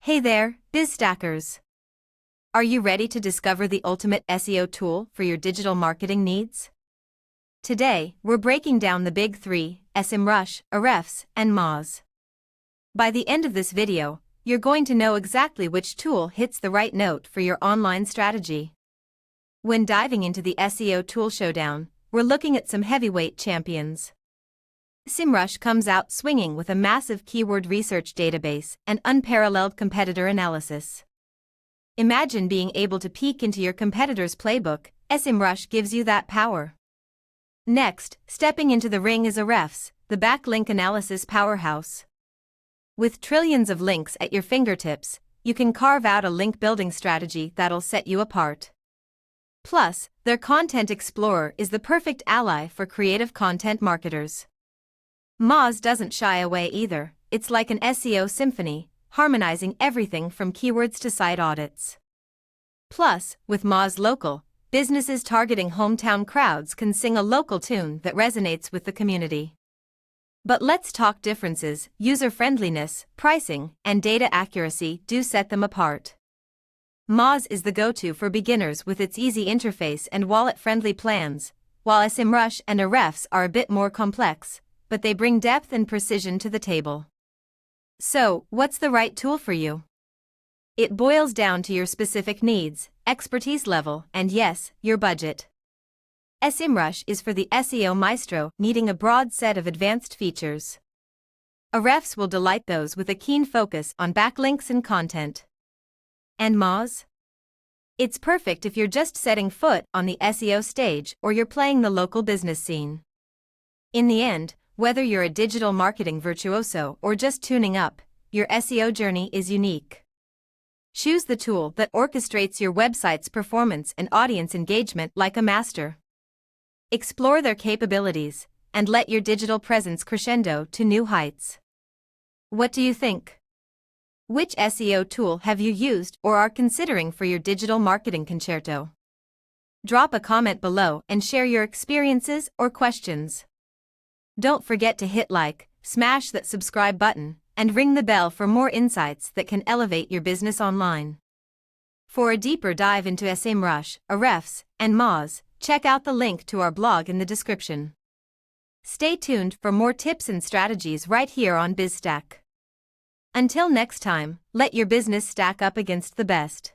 Hey there, BizStackers! Are you ready to discover the ultimate SEO tool for your digital marketing needs? Today, we're breaking down the big three: Semrush, Ahrefs, and Moz. By the end of this video, you're going to know exactly which tool hits the right note for your online strategy. When diving into the SEO tool showdown, we're looking at some heavyweight champions. Semrush comes out swinging with a massive keyword research database and unparalleled competitor analysis. Imagine being able to peek into your competitor's playbook. Semrush gives you that power. Next, stepping into the ring is Ahrefs, the backlink analysis powerhouse. With trillions of links at your fingertips, you can carve out a link building strategy that'll set you apart. Plus, their Content Explorer is the perfect ally for creative content marketers. Moz doesn't shy away either. It's like an SEO symphony, harmonizing everything from keywords to site audits. Plus, with Moz Local, businesses targeting hometown crowds can sing a local tune that resonates with the community. But let's talk differences. User-friendliness, pricing, and data accuracy do set them apart. Moz is the go-to for beginners with its easy interface and wallet-friendly plans, while Semrush and Ahrefs are a bit more complex, but they bring depth and precision to the table. So, what's the right tool for you? It boils down to your specific needs, expertise level, and yes, your budget. Semrush is for the SEO maestro needing a broad set of advanced features. Ahrefs will delight those with a keen focus on backlinks and content. And Moz? It's perfect if you're just setting foot on the SEO stage or you're playing the local business scene. In the end, whether you're a digital marketing virtuoso or just tuning up, your SEO journey is unique. Choose the tool that orchestrates your website's performance and audience engagement like a master. Explore their capabilities and let your digital presence crescendo to new heights. What do you think? Which SEO tool have you used or are considering for your digital marketing concerto? Drop a comment below and share your experiences or questions. Don't forget to hit like, smash that subscribe button, and ring the bell for more insights that can elevate your business online. For a deeper dive into Semrush, Ahrefs, and Moz, check out the link to our blog in the description. Stay tuned for more tips and strategies right here on BizStack. Until next time, let your business stack up against the best.